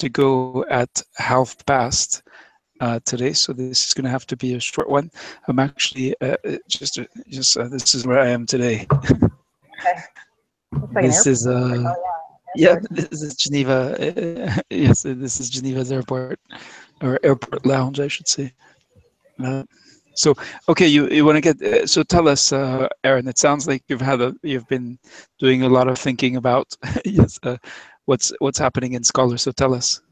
to go at half past today, so this is going to have to be a short one. I'm actually this is where I am today. Okay. Like this is yeah, this is Geneva. Yes, this is Geneva's airport, or airport lounge, I should say. So, okay, you want to get so tell us, Aaron. It sounds like you've been doing a lot of thinking about yes, what's happening in Scholar. So tell us.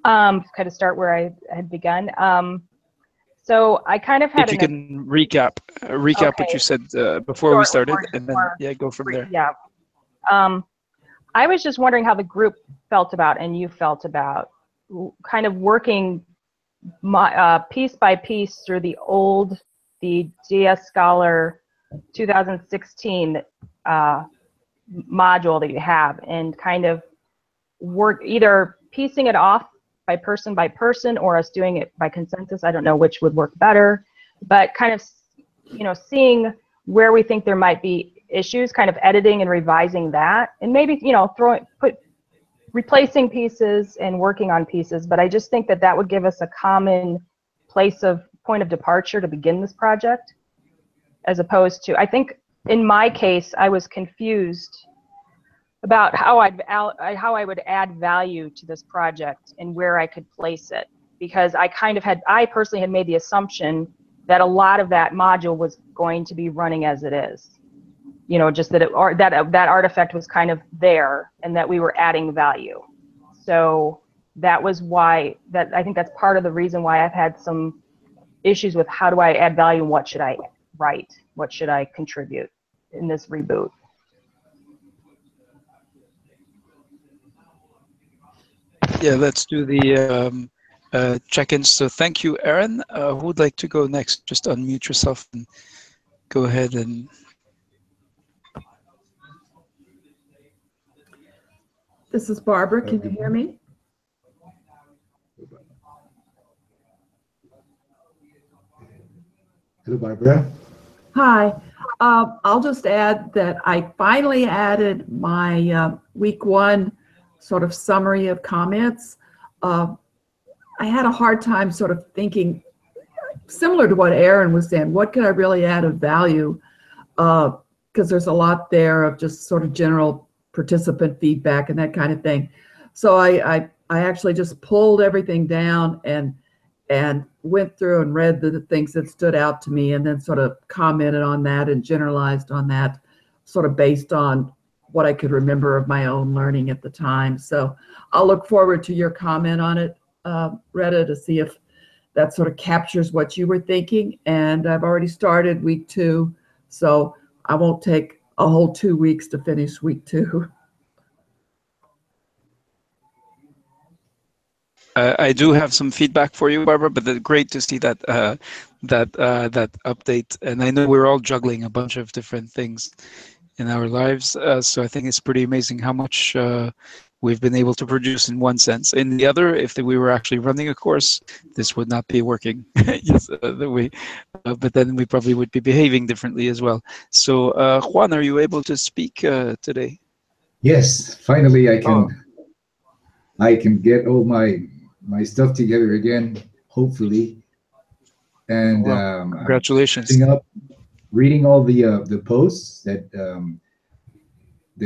Kind of start where I had begun. So I kind of had. If you can recap okay. what you said before we started, and then go from there. Yeah. I was just wondering how the group felt about, and you felt about, kind of working piece by piece through the DS Scholar 2016 module that you have, and kind of work either piecing it off by person, or us doing it by consensus. I don't know which would work better, but kind of, seeing where we think there might be issues, kind of editing and revising that, and maybe, replacing pieces and working on pieces. But I just think that would give us a common point of departure to begin this project, as opposed to, I think in my case, I was confused about how I would add value to this project and where I could place it, because I personally had made the assumption that a lot of that module was going to be running as it is. Just that that artifact was kind of there, and that we were adding value. So that was why I think that's part of the reason why I've had some issues with how do I add value and what should I write, what should I contribute in this reboot. Yeah, let's do the check-ins. So thank you, Aaron. Who would like to go next? Just unmute yourself and go ahead and. This is Barbara. Can you hear me? Hello, Barbara. Hi. I'll just add that I finally added my week 1 sort of summary of comments. I had a hard time sort of thinking, similar to what Aaron was saying, what can I really add of value? Because there's a lot there of just sort of general participant feedback and that kind of thing. So I actually just pulled everything down and went through and read the things that stood out to me, and then sort of commented on that and generalized on that, sort of based on what I could remember of my own learning at the time. So I'll look forward to your comment on it, Retta, to see if that sort of captures what you were thinking. And I've already started week 2, so I won't take a whole 2 weeks to finish week 2. I do have some feedback for you, Barbara, but great to see that that update. And I know we're all juggling a bunch of different things in our lives, so I think it's pretty amazing how much we've been able to produce in one sense. In the other, if we were actually running a course, this would not be working. Yes, but then we probably would be behaving differently as well. So, Juan, are you able to speak today? Yes, finally I can get all my stuff together again, hopefully. And wow. Congratulations! Reading all the posts that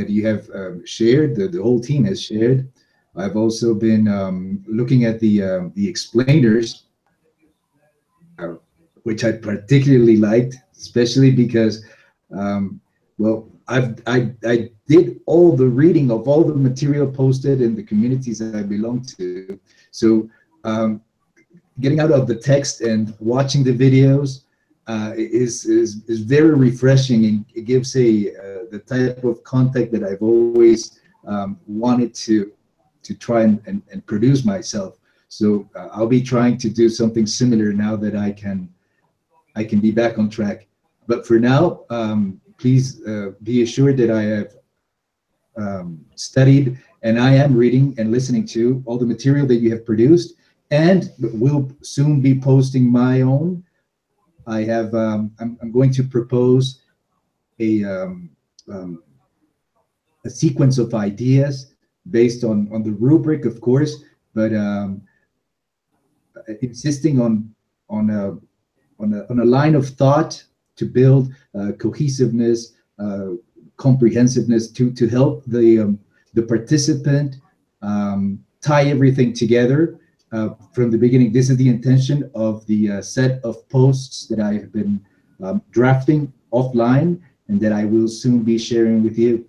you have shared, the whole team has shared. I've also been looking at the explainers, which I particularly liked, especially because, well, I did all the reading of all the material posted in the communities that I belong to. So getting out of the text and watching the videos is very refreshing, and it gives the type of content that I've always wanted to try and produce myself. So I'll be trying to do something similar now that I can be back on track. But for now, please be assured that I have studied, and I am reading and listening to all the material that you have produced, and will soon be posting my own. I have I'm going to propose a sequence of ideas based on the rubric, of course, but insisting on a on a line of thought to build cohesiveness, comprehensiveness, to help the participant tie everything together from the beginning. This is the intention of the set of posts that I have been drafting offline and that I will soon be sharing with you,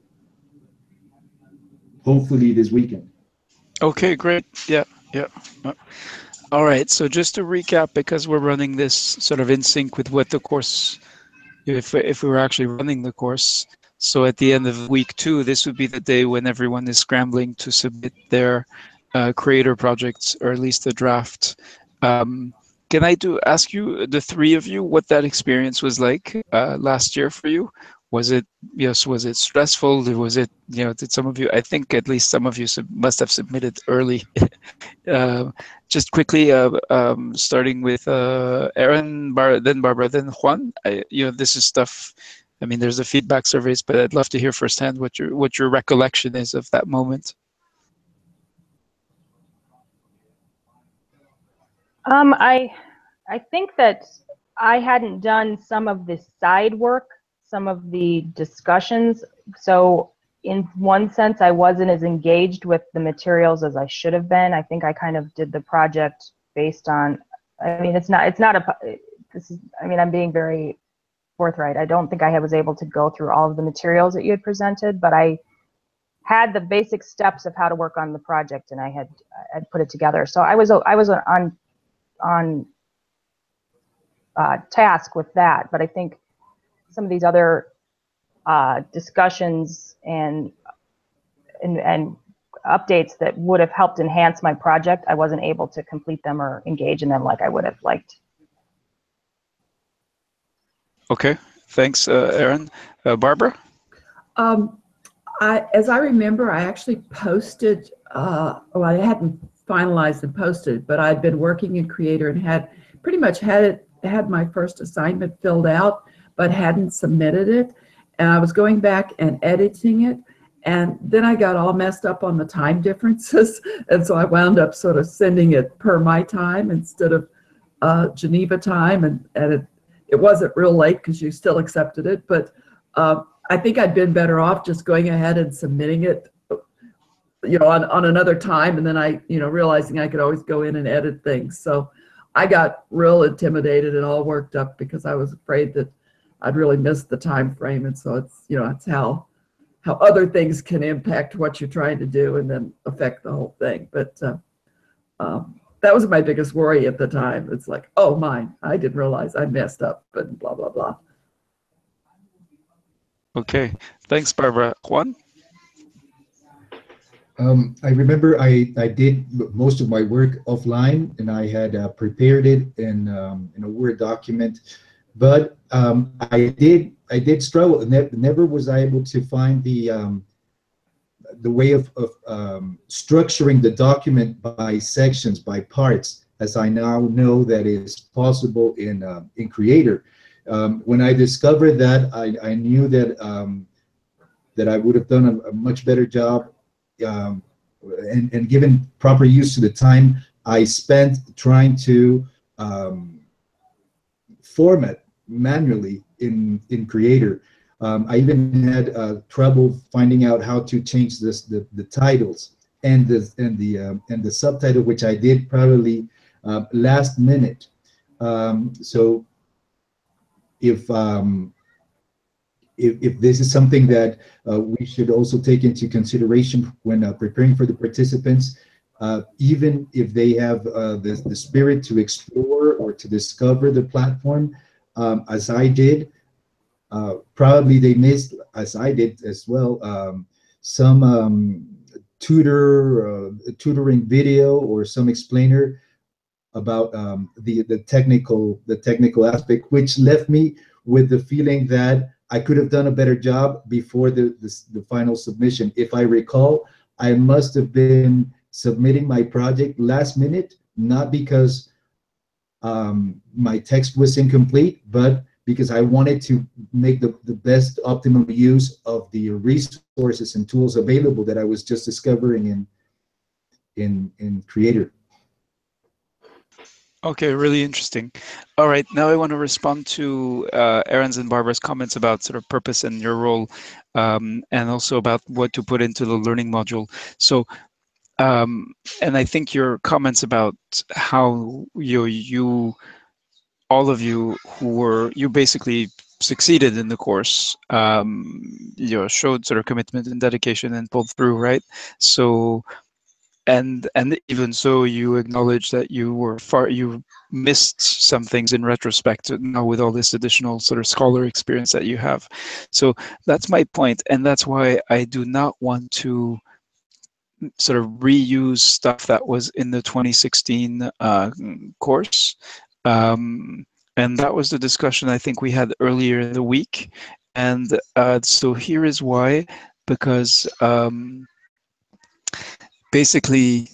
hopefully this weekend. Okay, great. Yeah, yeah. All right. So just to recap, because we're running this sort of in sync with what the course, if we were actually running the course, so at the end of week 2, this would be the day when everyone is scrambling to submit their creator projects, or at least a draft. Can I ask you, the three of you, what that experience was like last year for you? Was it, yes, was it stressful? Was it, did some of you, I think at least some of you must have submitted early. Just quickly, starting with Aaron, then Barbara, then Juan. This is stuff, I mean, there's the feedback surveys, but I'd love to hear firsthand what your recollection is of that moment. I think that I hadn't done some of the side work, some of the discussions. So in one sense, I wasn't as engaged with the materials as I should have been. I think I kind of did the project based on, I mean, I'm being very forthright. I don't think I was able to go through all of the materials that you had presented, but I had the basic steps of how to work on the project, and I had put it together. So I was on task with that, but I think some of these other discussions and updates that would have helped enhance my project, I wasn't able to complete them or engage in them like I would have liked. Okay, thanks, Aaron. Barbara? As I remember, I actually posted, well, I hadn't finalized and posted, but I'd been working in Creator and had pretty much had my first assignment filled out, but hadn't submitted it. And I was going back and editing it. And then I got all messed up on the time differences. And so I wound up sort of sending it per my time instead of Geneva time. And it wasn't real late because you still accepted it. But I think I'd been better off just going ahead and submitting it, on another time. And then realizing I could always go in and edit things. So I got real intimidated and all worked up because I was afraid that I'd really missed the time frame. And so it's how other things can impact what you're trying to do and then affect the whole thing. But that was my biggest worry at the time. It's like, oh, I didn't realize I messed up and blah, blah, blah. Okay, thanks, Barbara. Juan? I remember I did most of my work offline, and I had prepared it in a Word document, but I did struggle, and never was I able to find the way of structuring the document by sections, by parts, as I now know that is possible in Creator. When I discovered that, I knew that that I would have done a much better job. And given proper use to the time I spent trying to format manually in Creator. I even had trouble finding out how to change the titles and the subtitle, which I did probably last minute. So if this is something that we should also take into consideration when preparing for the participants, even if they have the spirit to explore or to discover the platform, as I did, probably they missed, as I did as well, some tutoring video or some explainer about the technical aspect, which left me with the feeling that I could have done a better job before the final submission. If I recall, I must have been submitting my project last minute, not because my text was incomplete, but because I wanted to make the best optimum use of the resources and tools available that I was just discovering in Creator. Okay, really interesting. All right, now I want to respond to Aaron's and Barbara's comments about sort of purpose and your role, and also about what to put into the learning module. So, and I think your comments about how you all of you you basically succeeded in the course, showed sort of commitment and dedication and pulled through, right? So, and even so, you acknowledge that you missed some things in retrospect now with all this additional sort of scholar experience that you have. So that's my point, and that's why I do not want to sort of reuse stuff that was in the 2016 course. And that was the discussion I think we had earlier in the week. And so here is why, because basically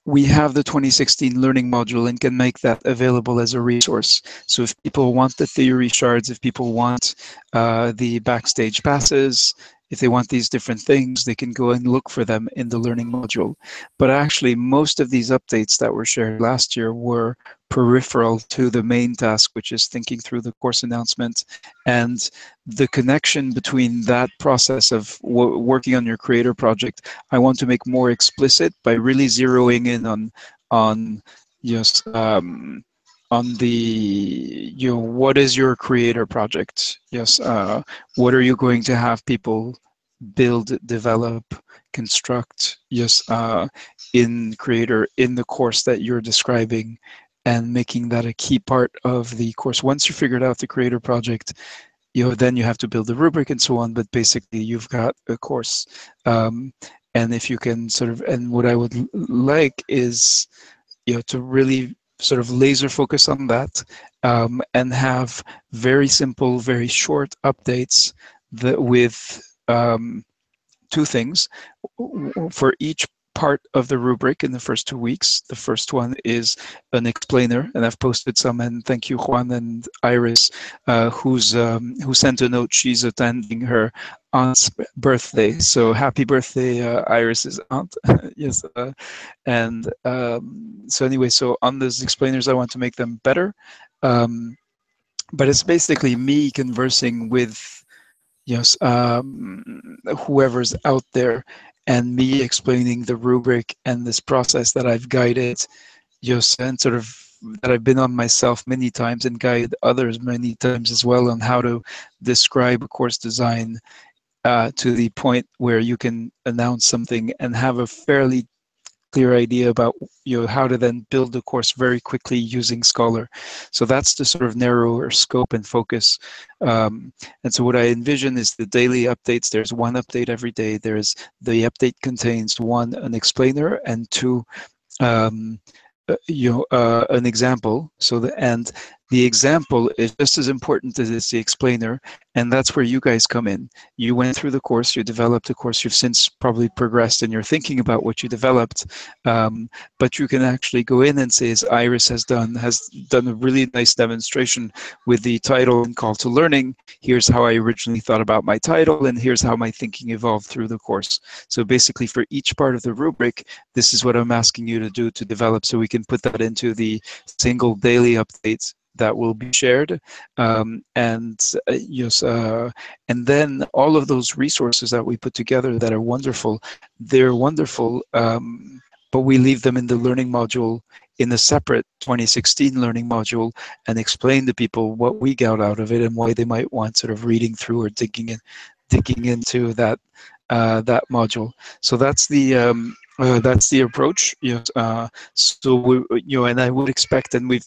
we have the 2016 learning module and can make that available as a resource. So if people want the theory shards, if people want the backstage passes, if they want these different things, they can go and look for them in the learning module. But actually, most of these updates that were shared last year were peripheral to the main task, which is thinking through the course announcement. And the connection between that process of working on your creator project, I want to make more explicit by really zeroing in on just on the what is your creator project? Yes, what are you going to have people build, develop, construct? Yes, in creator in the course that you're describing, and making that a key part of the course. Once you figured out the creator project, then you have to build the rubric and so on. But basically, you've got a course, and if you can sort of, and what I would like is to really sort of laser focus on that, and have very simple, very short updates that with two things for each part of the rubric in the first 2 weeks. The first one is an explainer, and I've posted some, and thank you Juan and Iris, who sent a note. She's attending her aunt's birthday, so happy birthday, Iris's aunt. Yes, and so anyway, so on those explainers I want to make them better, but it's basically me conversing with whoever's out there, and me explaining the rubric and this process that I've guided, and sort of that I've been on myself many times and guide others many times as well on how to describe a course design to the point where you can announce something and have a fairly clear idea about how to then build the course very quickly using Scholar. So that's the sort of narrower scope and focus. And so what I envision is the daily updates. There's one update every day. There's the update contains one, an explainer, and two, an example. So the example is just as important as it's the explainer, and that's where you guys come in. You went through the course, you developed the course, you've since probably progressed and you're thinking about what you developed, but you can actually go in and say, as Iris has done a really nice demonstration with the title and call to learning. Here's how I originally thought about my title, and here's how my thinking evolved through the course. So basically for each part of the rubric, this is what I'm asking you to do to develop, so we can put that into the single daily updates that will be shared, and then all of those resources that we put together that are wonderful, they're wonderful, but we leave them in the learning module in a separate 2016 learning module, and explain to people what we got out of it and why they might want sort of reading through or digging into that that module. So that's the approach. So we, and I would expect, and we've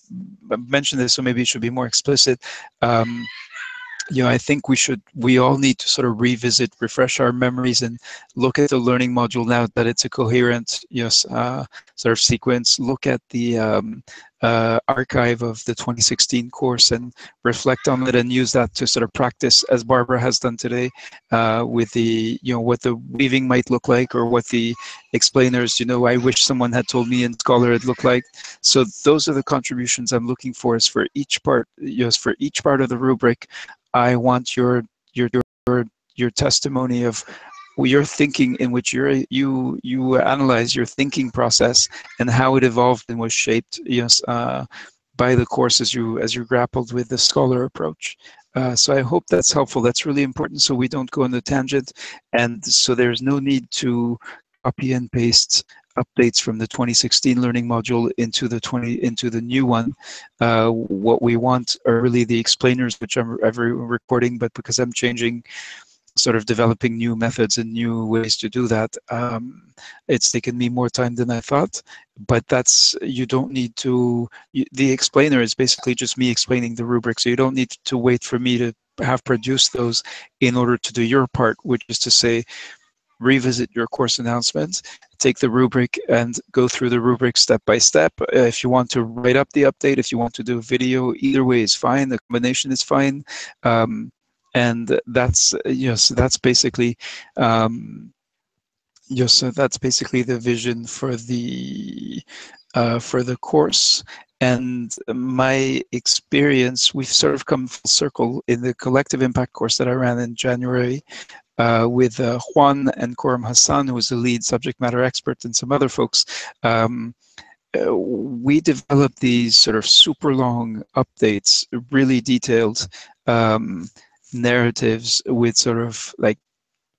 mentioned this, so maybe it should be more explicit. I think we all need to sort of refresh our memories, and look at the learning module now that it's a coherent, sort of sequence. Look at the archive of the 2016 course and reflect on it and use that to sort of practice, as Barbara has done today, with the, what the weaving might look like, or what the explainers, I wish someone had told me in Scholar it looked like. So those are the contributions I'm looking for, is for each part, for each part of the rubric, I want your testimony of your thinking, in which you analyze your thinking process and how it evolved and was shaped, by the course as you grappled with the Scholar approach. So I hope that's helpful. That's really important, so we don't go on a tangent, and so there's no need to copy and paste updates from the 2016 learning module into the new one. What we want are really the explainers, which I'm recording, but because I'm changing, sort of developing new methods and new ways to do that, it's taken me more time than I thought. But you don't need to, the explainer is basically just me explaining the rubric, so you don't need to wait for me to have produced those in order to do your part, which is to say, revisit your course announcements, take the rubric and go through the rubric step by step. If you want to write up the update, if you want to do video, either way is fine. The combination is fine. And that's, so that's basically, so that's basically the vision for the course. And my experience, we've sort of come full circle in the collective impact course that I ran in January, with Juan and Koram Hassan, who was the lead subject matter expert, and some other folks. We developed these sort of super long updates, really detailed narratives with sort of like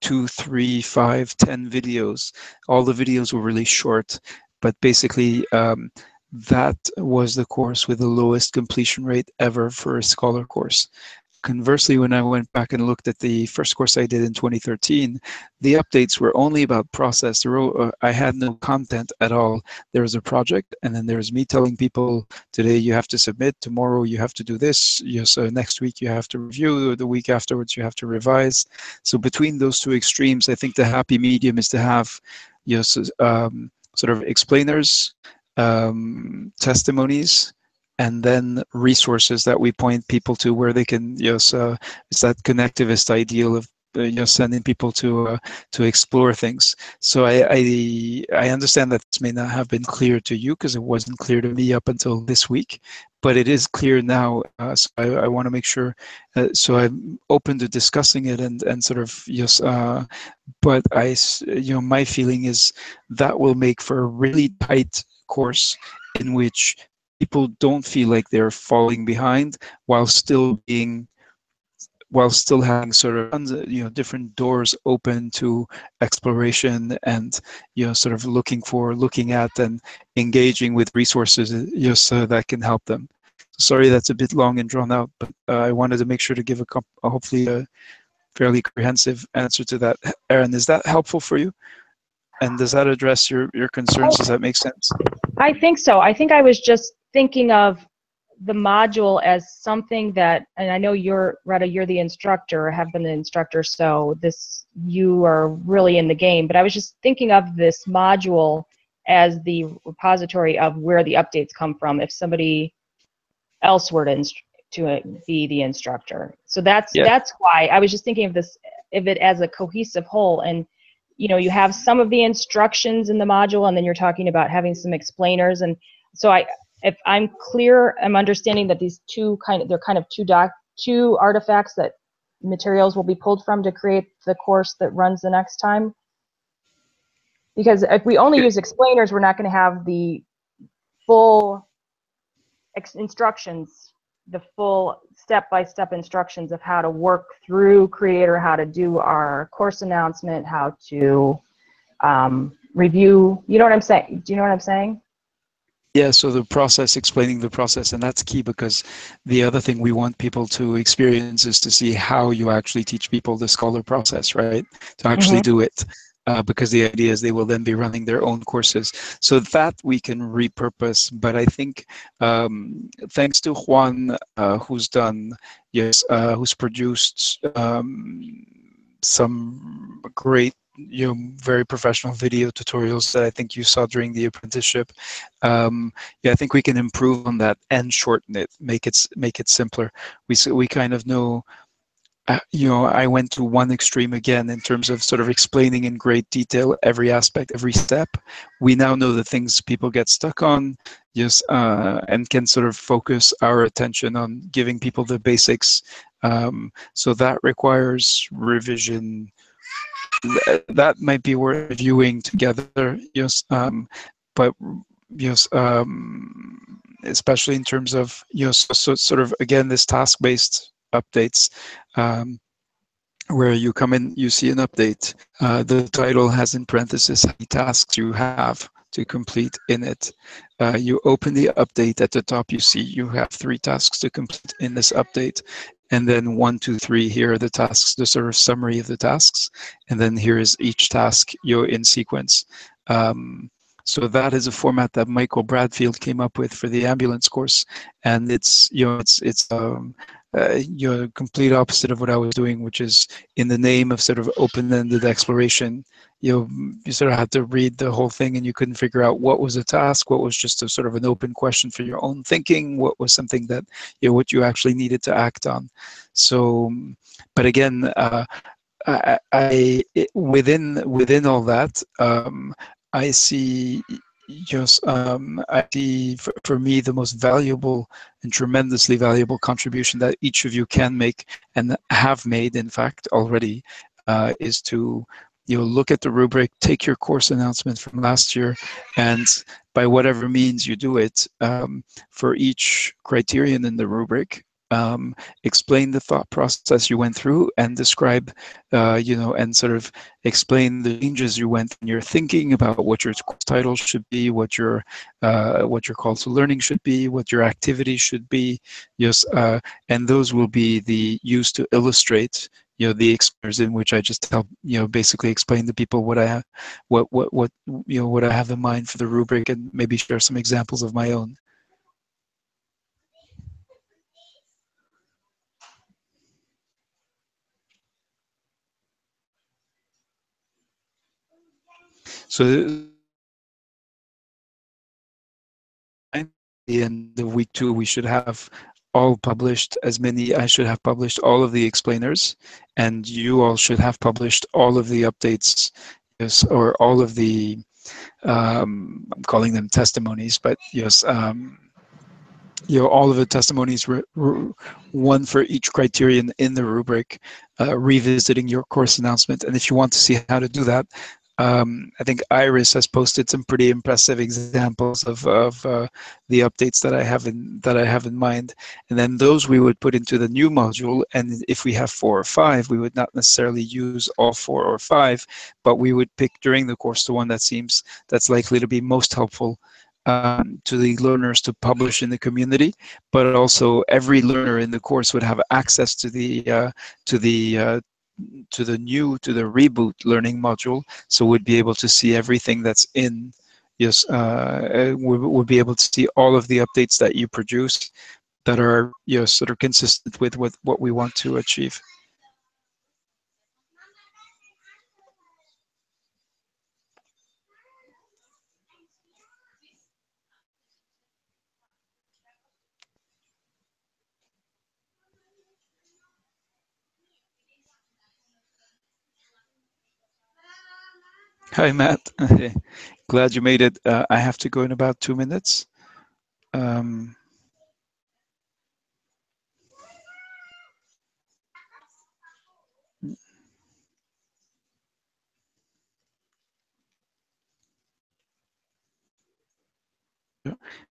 2, 3, 5, 10 videos. All the videos were really short, but basically that was the course with the lowest completion rate ever for a Scholar course. Conversely, when I went back and looked at the first course I did in 2013, the updates were only about process. I had no content at all. There was a project, and then there was me telling people, today you have to submit, tomorrow you have to do this, so next week you have to review, the week afterwards you have to revise. So between those two extremes, I think the happy medium is to have sort of explainers, testimonies, and then resources that we point people to where they can, it's that connectivist ideal of sending people to explore things. So I understand that this may not have been clear to you, because it wasn't clear to me up until this week, but it is clear now. So I want to make sure. So I'm open to discussing it and sort of but my feeling is that will make for a really tight course in which people don't feel like they're falling behind, while still having sort of different doors open to exploration, and sort of looking at and engaging with resources so that can help them. Sorry, that's a bit long and drawn out, but I wanted to make sure to give hopefully a fairly comprehensive answer to that. Erin, is that helpful for you? And does that address your concerns? Does that make sense? I think so. I think I was just thinking of the module as something that, and I know Retta, you're the instructor, have been the instructor, so you are really in the game, but I was just thinking of this module as the repository of where the updates come from if somebody else were to be the instructor. So that's why I was just thinking of it as a cohesive whole. And you have some of the instructions in the module, and then you're talking about having some explainers. And so if I'm clear, I'm understanding that these two two artifacts that materials will be pulled from to create the course that runs the next time. Because if we only use explainers, we're not going to have the full instructions, the full step-by-step instructions of how to work through Creator, how to do our course announcement, how to review. You know what I'm saying? Do you know what I'm saying? Yeah, so the process, explaining the process, and that's key, because the other thing we want people to experience is to see how you actually teach people the Scholar process, right? To actually do it. Because the idea is they will then be running their own courses. So that we can repurpose. But I think thanks to Juan, who's produced some great very professional video tutorials that I think you saw during the apprenticeship. Yeah, I think we can improve on that and shorten it, make it simpler. We kind of know. I went to one extreme again in terms of sort of explaining in great detail every aspect, every step. We now know the things people get stuck on, yes, and can sort of focus our attention on giving people the basics. So that requires revision. That might be worth reviewing together, yes, but yes, especially in terms of so sort of again this task-based updates, where you come in, you see an update. The title has in parentheses how many tasks you have to complete in it. You open the update, at the top you see you have 3 tasks to complete in this update. And then 1, 2, 3, here are the tasks, the sort of summary of the tasks. And then here is each task in sequence. So that is a format that Michael Bradfield came up with for the ambulance course, and it's complete opposite of what I was doing, which is in the name of sort of open-ended exploration. You sort of had to read the whole thing, and you couldn't figure out what was a task, what was just a sort of an open question for your own thinking, what was something that what you actually needed to act on. So, but again, within all that, I see I see for me the most valuable and tremendously valuable contribution that each of you can make and have made, in fact, already, is to look at the rubric, take your course announcement from last year, and by whatever means you do it, for each criterion in the rubric, explain the thought process you went through and describe, and sort of explain the changes you went in your thinking about what your course title should be, what your call to learning should be, what your activities should be. Yes, and those will be used to illustrate the explainers, in which I just help basically explain to people what I have, what I have in mind for the rubric, and maybe share some examples of my own. So at the end of week 2, we should have all published I should have published all of the explainers, and you all should have published all of the updates, yes, or all of the, I'm calling them testimonies, but yes, all of the testimonies, one for each criterion in the rubric, revisiting your course announcement. And if you want to see how to do that, I think Iris has posted some pretty impressive examples of the updates that I have in mind, and then those we would put into the new module. And if we have 4 or 5, we would not necessarily use all 4 or 5, but we would pick during the course the one that's likely to be most helpful to the learners to publish in the community. But also every learner in the course would have access to the Reboot learning module, so we'd be able to see everything that's in. Yes, we'll be able to see all of the updates that you produce that are sort of consistent with what we want to achieve. Hi, Matt. Glad you made it. I have to go in about 2 minutes.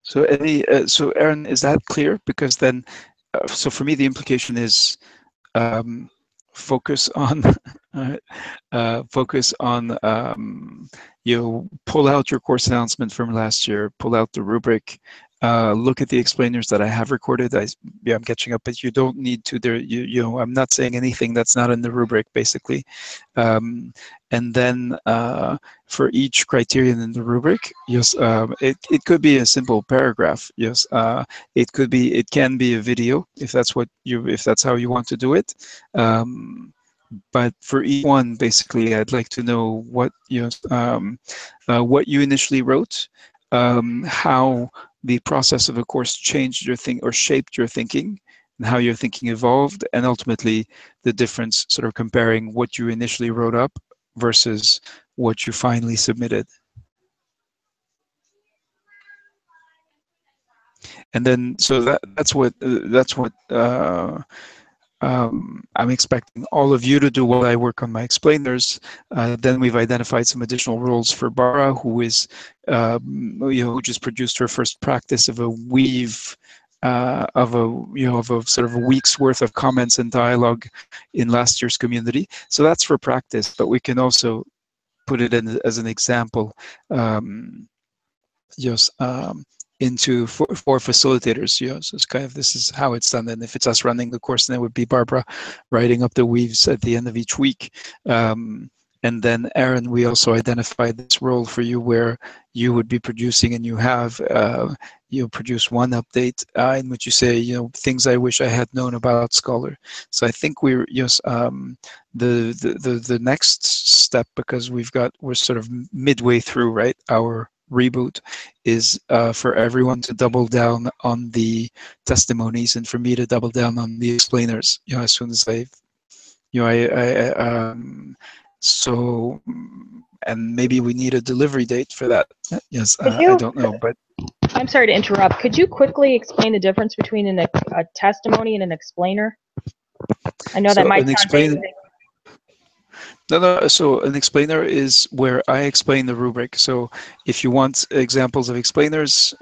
So so Aaron, is that clear? Because then, so for me, the implication is focus on pull out your course announcement from last year, pull out the rubric, look at the explainers that I have recorded. I'm catching up, but you don't need to. I'm not saying anything that's not in the rubric, basically. And then for each criterion in the rubric, yes, it could be a simple paragraph. Yes, it can be a video if that's how you want to do it. but for each one, basically, I'd like to know what what you initially wrote, how the process of a course changed your or shaped your thinking, and how your thinking evolved, and ultimately the difference, sort of comparing what you initially wrote up versus what you finally submitted. And then, so that's what I'm expecting all of you to do while I work on my explainers. Then we've identified some additional roles for Bara, who is, who just produced her first practice of a weave of a sort of a week's worth of comments and dialogue in last year's community. So that's for practice, but we can also put it in as an example. Yes, into for facilitators. So it's kind of, this is how it's done. And if it's us running the course, then it would be Barbara writing up the weaves at the end of each week. And then Aaron, we also identified this role for you where you would be producing, and you have you produce one update in which you say, things I wish I had known about Scholar. So I think we're the next step, because we're sort of midway through, right? Our reboot is for everyone to double down on the testimonies, and for me to double down on the explainers. As soon as so, and maybe we need a delivery date for that. Yes, I don't know, but I'm sorry to interrupt. Could you quickly explain the difference between a testimony and an explainer? I know that might sound basic. No. So an explainer is where I explain the rubric. So if you want examples of explainers,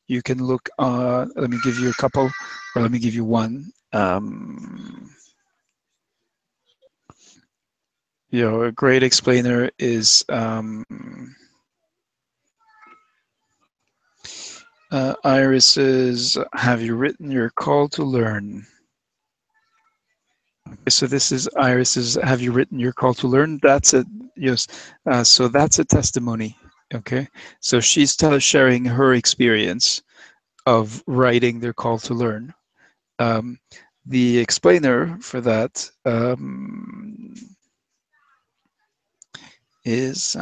you can look. Let me give you a couple, or let me give you one. A great explainer is Iris's "Have you written your call to learn?" Okay, so this is Iris's "Have you written your call to learn?" That's a so that's a testimony. Okay, so she's sharing her experience of writing their call to learn. The explainer for that is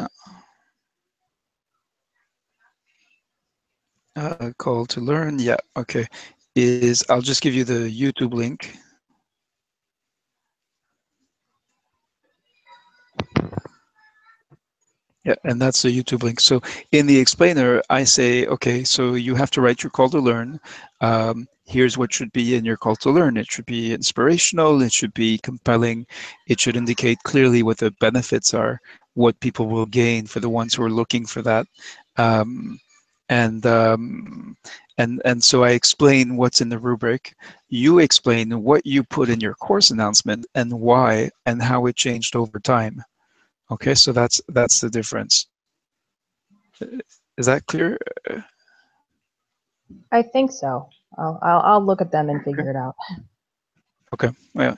call to learn. Yeah, okay. I'll just give you the YouTube link. Yeah, and that's the YouTube link. So in the explainer, I say, okay, so you have to write your call to learn. Here's what should be in your call to learn. It should be inspirational. It should be compelling. It should indicate clearly what the benefits are, what people will gain for the ones who are looking for that. And so I explain what's in the rubric. You explain what you put in your course announcement and why and how it changed over time. Okay, so that's the difference. Is that clear? I think so. I'll look at them and figure it out. Okay, well,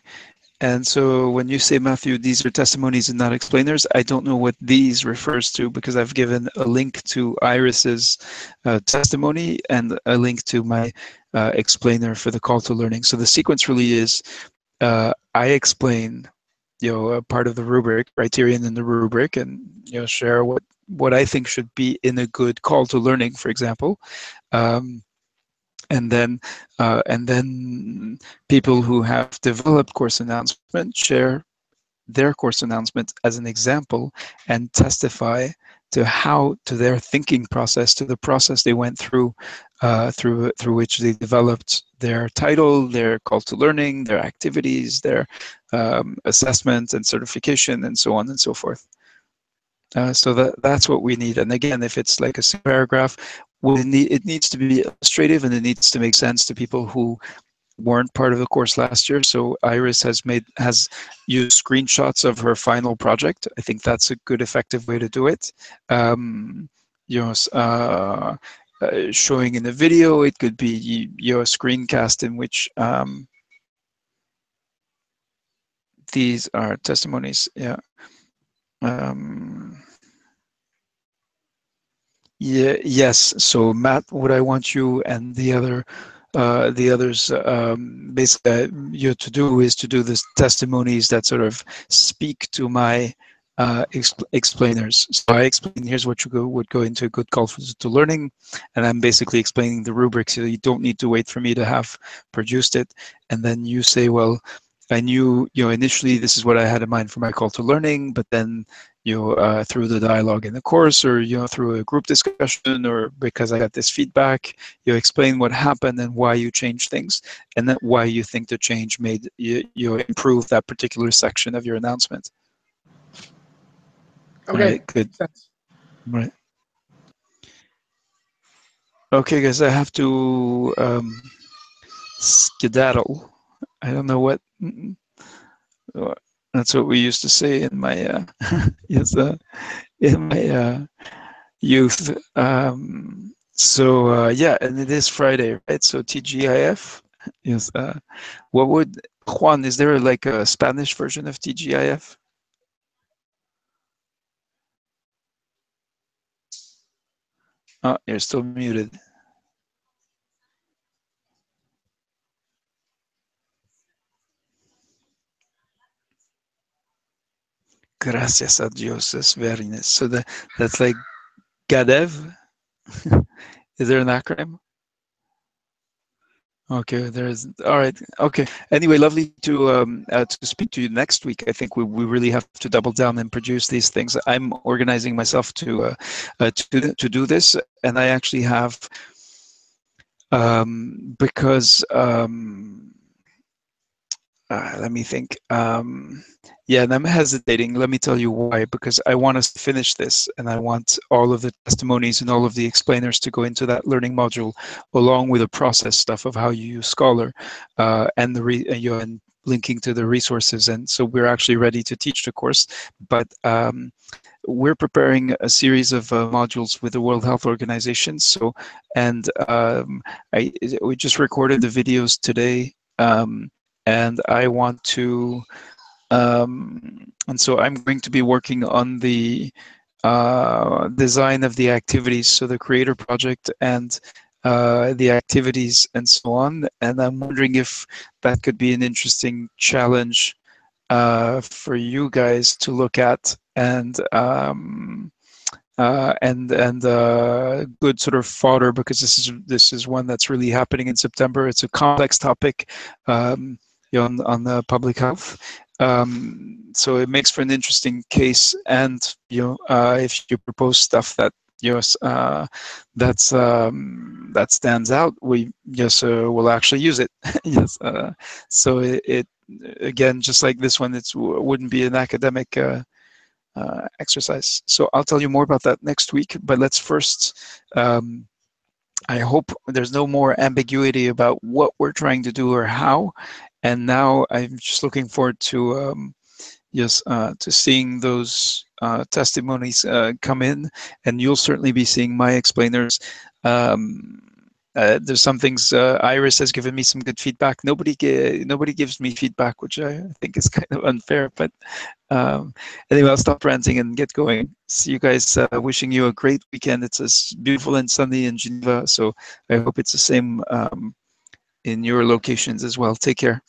and so when you say, Matthew, these are testimonies and not explainers, I don't know what these refers to, because I've given a link to Iris's testimony and a link to my explainer for the call to learning. So the sequence really is, I explain a part of the rubric, criterion in the rubric, and share what I think should be in a good call to learning, for example. And then people who have developed course announcement share their course announcement as an example and testify to their thinking process, to the process they went through which they developed their title, their call to learning, their activities, their assessment and certification, and so on and so forth. So that's what we need. And again, if it's like a paragraph, it needs to be illustrative, and it needs to make sense to people who weren't part of the course last year. So Iris has used screenshots of her final project. I think that's a good, effective way to do it. Showing in a video, it could be a screencast in which these are testimonies. Yeah. Yeah. Yes. So Matt, what I want you and the other the others basically to do is to do this testimonies that sort of speak to my explainers. So I explain, here's what you would go into a good call to learning, and I'm basically explaining the rubric, so you don't need to wait for me to have produced it. And then you say, well, I knew, initially this is what I had in mind for my call to learning, but then through the dialogue in the course, or through a group discussion, or because I got this feedback, you explain what happened and why you changed things, and then why you think the change made you improve that particular section of your announcement. Okay. Right, good. Right. Okay, guys, I have to skedaddle. I don't know what. That's what we used to say in my yes, in my youth. So yeah, and it is Friday, right? So TGIF. Yes. What would Juan? Is there like a Spanish version of TGIF? Oh, you're still muted. Gracias a Dios is very nice. So that's like GADEV. Is there an acronym? Okay, there is. All right. Okay. Anyway, lovely to speak to you next week. I think we really have to double down and produce these things. I'm organizing myself to do this, and I actually have because let me think. Yeah, and I'm hesitating. Let me tell you why. Because I want us to finish this, and I want all of the testimonies and all of the explainers to go into that learning module, along with the process stuff of how you use Scholar, and the and linking to the resources. And so we're actually ready to teach the course, but we're preparing a series of modules with the World Health Organization. So, and we just recorded the videos today. And I want to, and so I'm going to be working on the design of the activities, so the creator project and the activities and so on. And I'm wondering if that could be an interesting challenge for you guys to look at, and good sort of fodder, because this is one that's really happening in September. It's a complex topic. On the public health, so it makes for an interesting case. And if you propose stuff that that stands out, we will actually use it. Yes. So it again, just like this one, it wouldn't be an academic exercise. So I'll tell you more about that next week. But let's first. I hope there's no more ambiguity about what we're trying to do or how. And now I'm just looking forward to to seeing those testimonies come in, and you'll certainly be seeing my explainers. There's some things. Iris has given me some good feedback. Nobody gives me feedback, which I think is kind of unfair. But anyway, I'll stop ranting and get going. See you guys. Wishing you a great weekend. It's beautiful and sunny in Geneva, so I hope it's the same in your locations as well. Take care.